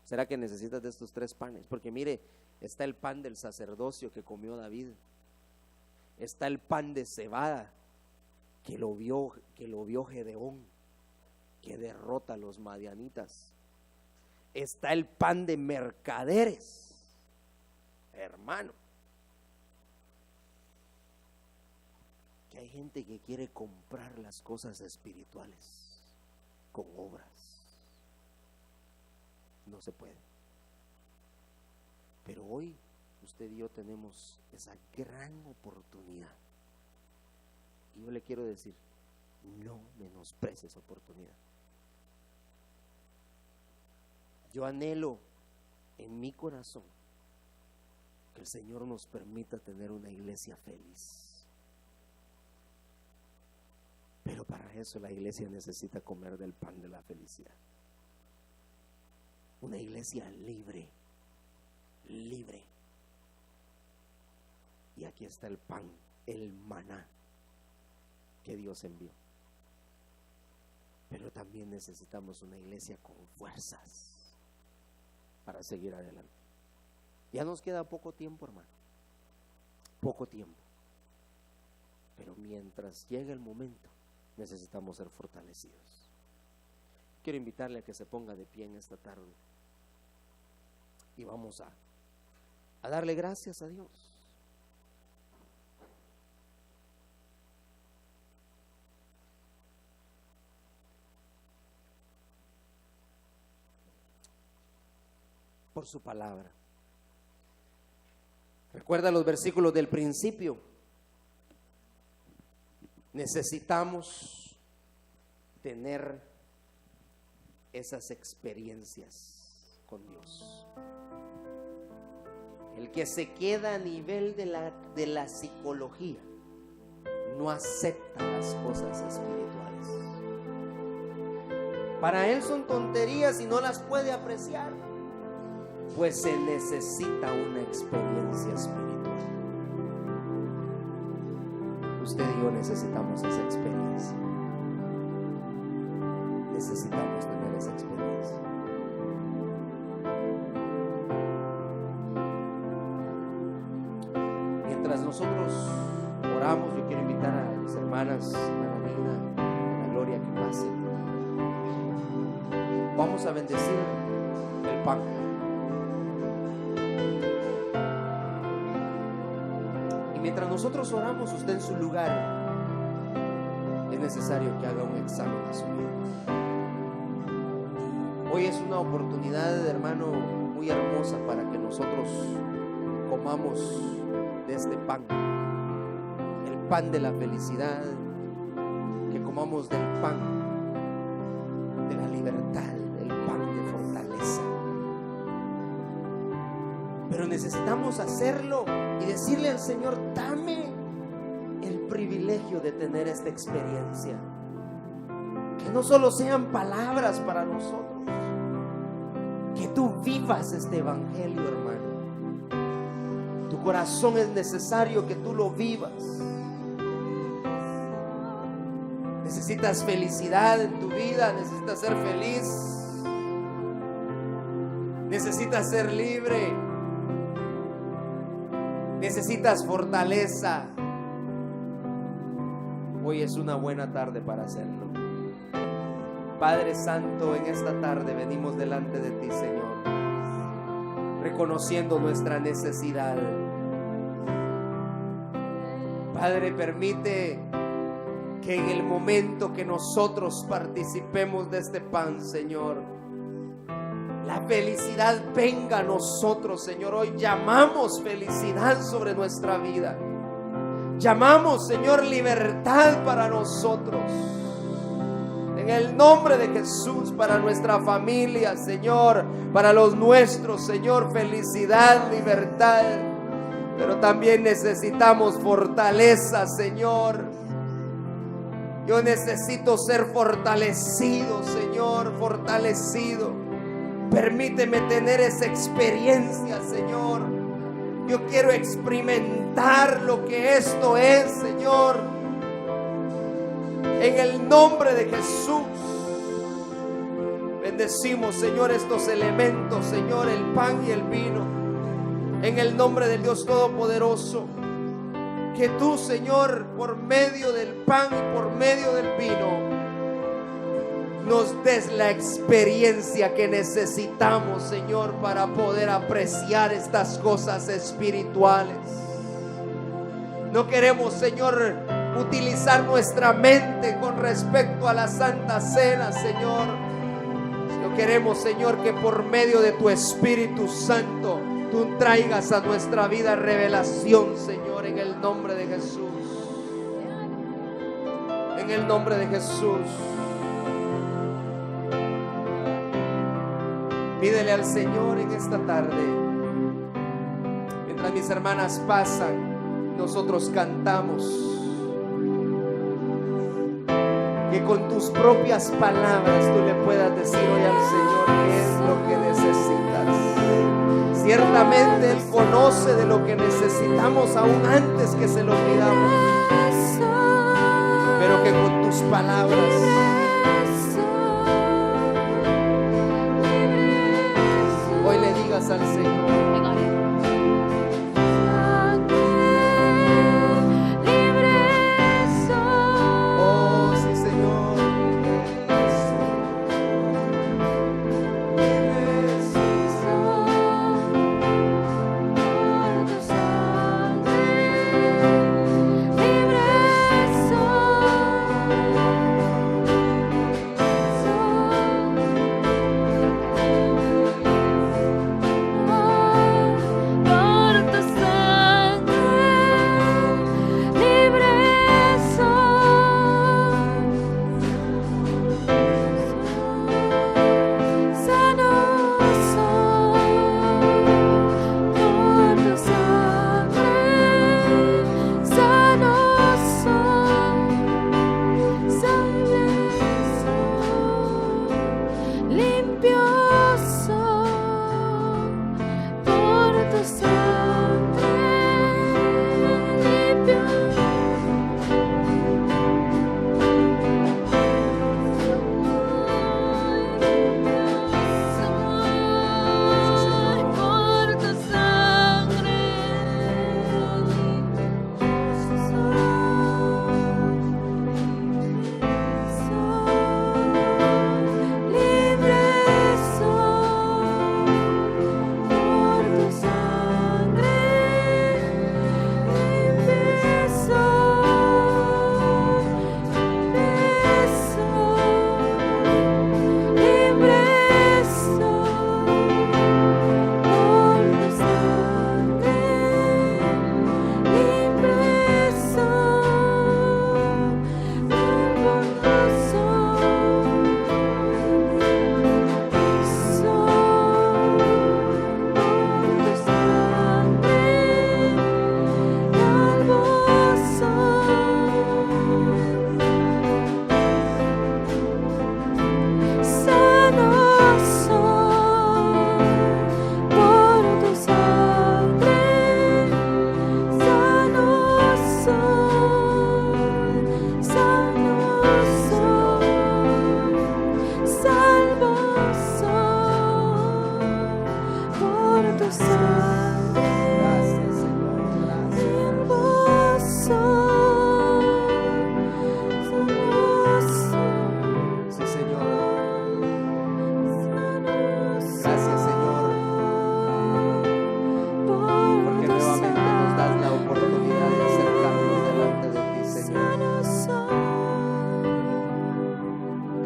¿Será que necesitas de estos 3 panes? Porque mire, está el pan del sacerdocio que comió David. Está el pan de cebada que lo vio Gedeón, que derrota a los madianitas. Está el pan de mercaderes, hermano, que hay gente que quiere comprar las cosas espirituales con obras. No se puede. Pero hoy usted y yo tenemos esa gran oportunidad. Y yo le quiero decir, no menosprecie esa oportunidad. Yo anhelo en mi corazón que el Señor nos permita tener una iglesia feliz. Pero para eso la iglesia necesita comer del pan de la felicidad. Una iglesia libre, libre. Y aquí está el pan, el maná que Dios envió. Pero también necesitamos una iglesia con fuerzas para seguir adelante. Ya nos queda poco tiempo, hermano, poco tiempo. Pero mientras llegue el momento, necesitamos ser fortalecidos. Quiero invitarle a que se ponga de pie en esta tarde y vamos a darle gracias a Dios. Por su palabra. Recuerda los versículos del principio. Necesitamos tener esas experiencias con Dios. El que se queda a nivel de la psicología no acepta las cosas espirituales. Para él son tonterías y no las puede apreciar. Pues se necesita una experiencia espiritual. Usted y yo necesitamos esa experiencia. Necesitamos tener esa experiencia. Mientras nosotros oramos, yo quiero invitar a mis hermanas, a la Nina, a la Gloria, que pasen. Vamos a bendecir el pan. Mientras nosotros oramos, usted en su lugar, es necesario que haga un examen de su vida. Hoy es una oportunidad, hermano, muy hermosa para que nosotros comamos de este pan, el pan de la felicidad, que comamos del pan de la libertad, el pan de fortaleza. Pero necesitamos hacerlo y decirle al Señor: dame el privilegio de tener esta experiencia. Que no solo sean palabras para nosotros, que tú vivas este evangelio, hermano. Tu corazón es necesario que tú lo vivas. Necesitas felicidad en tu vida, necesitas ser feliz, necesitas ser libre, necesitas fortaleza. Hoy es una buena tarde para hacerlo. Padre Santo, en esta tarde venimos delante de ti, Señor, reconociendo nuestra necesidad. Padre, permite que en el momento que nosotros participemos de este pan, Señor, la felicidad venga a nosotros, Señor. Hoy llamamos felicidad sobre nuestra vida. Llamamos, Señor, libertad para nosotros. En el nombre de Jesús, para nuestra familia, Señor, para los nuestros, Señor, felicidad, libertad. Pero también necesitamos fortaleza, Señor. Yo necesito ser fortalecido, Señor, fortalecido. Permíteme tener esa experiencia, Señor. Yo quiero experimentar lo que esto es, Señor. En el nombre de Jesús, bendecimos, Señor, estos elementos, Señor, el pan y el vino. En el nombre del Dios Todopoderoso. Que tú, Señor, por medio del pan y por medio del vino, nos des la experiencia que necesitamos, Señor, para poder apreciar estas cosas espirituales. No queremos, Señor, utilizar nuestra mente con respecto a la Santa Cena, Señor. No queremos, Señor, que por medio de tu Espíritu Santo tú traigas a nuestra vida revelación, Señor, en el nombre de Jesús. En el nombre de Jesús. Pídele al Señor en esta tarde. Mientras mis hermanas pasan, nosotros cantamos. Que con tus propias palabras tú le puedas decir hoy al Señor qué es lo que necesitas. Ciertamente Él conoce de lo que necesitamos aún antes que se lo pidamos. Pero que con tus palabras hoy le digas al Señor.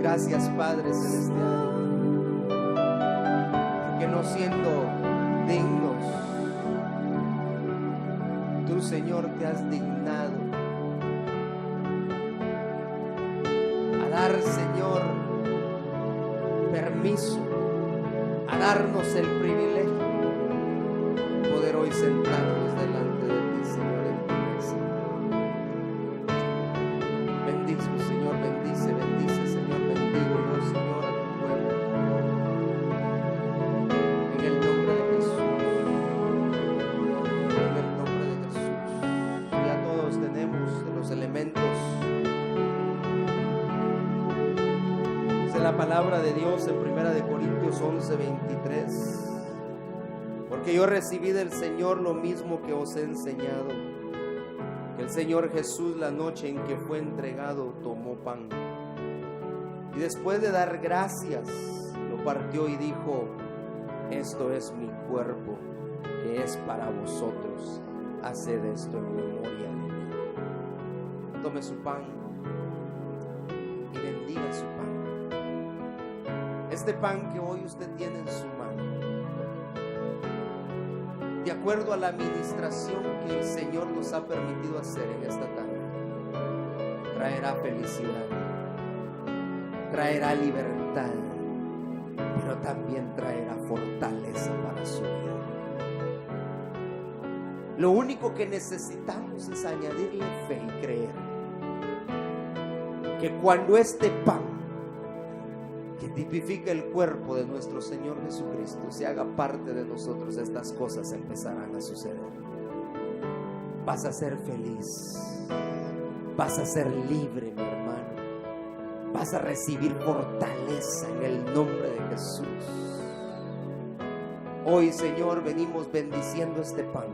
Gracias, Padre Celestial, porque no siendo dignos, tú, Señor, te has dignado a dar, Señor, permiso, a darnos el privilegio de poder hoy sentarnos delante de ti, Señor, en tu mesa. Bendice, Señor, bendice, Señor, bendigo yo, Señor, a tu pueblo, en el nombre de Jesús, en el nombre de Jesús. Ya todos tenemos los elementos. Dice la palabra de Dios en 1 de Corintios 11:23, porque yo recibí del Señor lo mismo que os he enseñado, que el Señor Jesús, la noche en que fue entregado, tomó pan y después de dar gracias lo partió y dijo: esto es mi cuerpo, que es para vosotros, haced esto en memoria de mí. Tome su pan y bendiga su pan. Este pan que hoy usted tiene en su mano, de acuerdo a la administración que el Señor nos ha permitido hacer en esta tarde, traerá felicidad, traerá libertad, pero también traerá fortaleza para su vida. Lo único que necesitamos es añadirle fe y creer que cuando este pan, que tipifica el cuerpo de nuestro Señor Jesucristo, se haga parte de nosotros, estas cosas empezarán a suceder. Vas a ser feliz, vas a ser libre, mi hermano, vas a recibir fortaleza en el nombre de Jesús. Hoy, Señor, venimos bendiciendo este pan.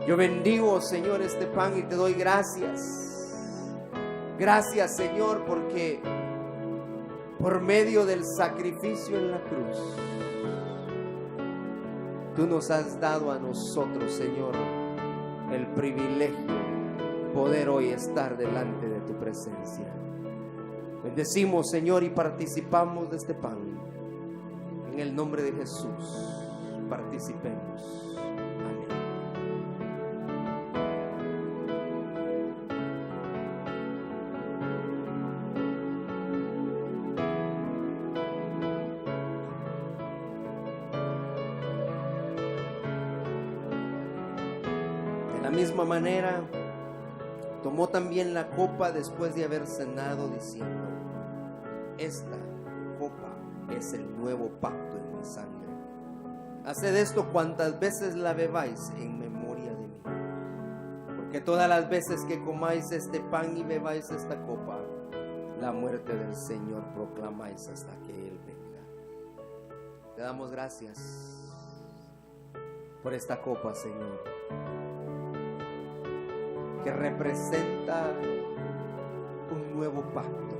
Yo bendigo, Señor, este pan y te doy gracias. Gracias, Señor, porque por medio del sacrificio en la cruz, tú nos has dado a nosotros, Señor, el privilegio de poder hoy estar delante de tu presencia. Bendecimos, Señor, y participamos de este pan. En el nombre de Jesús, participemos. Amén. De la misma manera, tomó también la copa después de haber cenado, diciendo: esta copa es el nuevo pacto en mi sangre. Haced esto cuantas veces la bebáis en memoria de mí. Porque todas las veces que comáis este pan y bebáis esta copa, la muerte del Señor proclamáis hasta que Él venga. Te damos gracias por esta copa, Señor, que representa un nuevo pacto,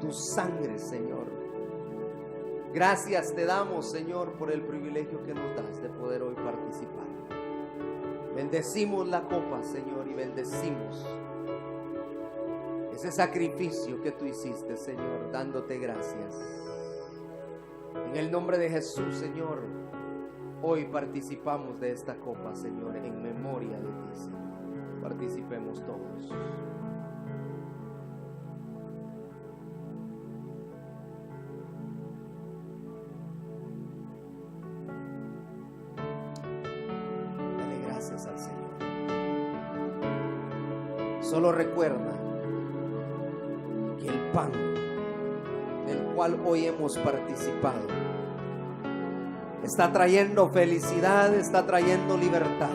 tu sangre, Señor. Gracias te damos, Señor, por el privilegio que nos das de poder hoy participar. Bendecimos la copa, Señor, y bendecimos ese sacrificio que tú hiciste, Señor, dándote gracias. En el nombre de Jesús, Señor, hoy participamos de esta copa, Señor, en memoria de ti, Señor. Participemos todos. Dale gracias al Señor. Solo recuerda que el pan del cual hoy hemos participado está trayendo felicidad, está trayendo libertad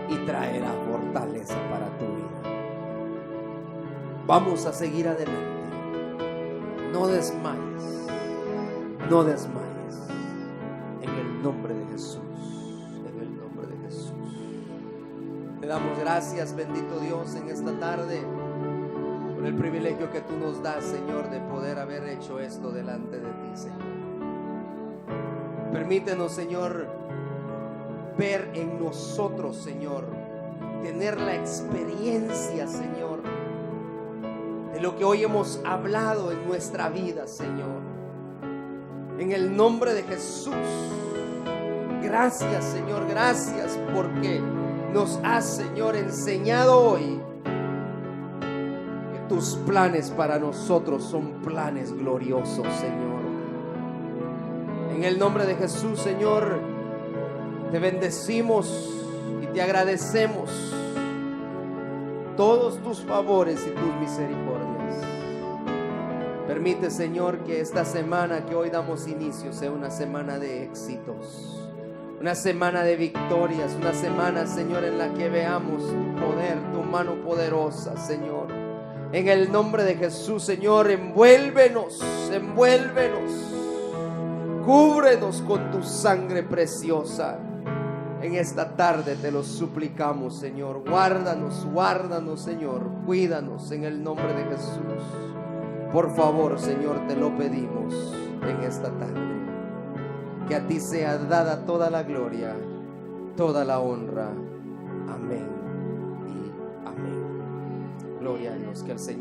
y traerá fortaleza para tu vida. Vamos a seguir adelante. No desmayes, no desmayes. En el nombre de Jesús, en el nombre de Jesús. Te damos gracias, bendito Dios, en esta tarde por el privilegio que tú nos das, Señor, de poder haber hecho esto delante de ti, Señor. Permítenos, Señor, ver en nosotros, Señor, tener la experiencia, Señor, de lo que hoy hemos hablado en nuestra vida, Señor. En el nombre de Jesús, gracias, Señor, gracias porque nos has, Señor, enseñado hoy que tus planes para nosotros son planes gloriosos, Señor. En el nombre de Jesús, Señor, te bendecimos y te agradecemos todos tus favores y tus misericordias. Permite, Señor, que esta semana que hoy damos inicio sea una semana de éxitos, una semana de victorias, una semana, Señor, en la que veamos tu poder, tu mano poderosa, Señor. En el nombre de Jesús, Señor, envuélvenos, envuélvenos, cúbrenos con tu sangre preciosa. En esta tarde te lo suplicamos, Señor. Guárdanos, guárdanos, Señor. Cuídanos en el nombre de Jesús. Por favor, Señor, te lo pedimos en esta tarde. Que a ti sea dada toda la gloria, toda la honra. Amén y amén. Gloria a Dios, que el Señor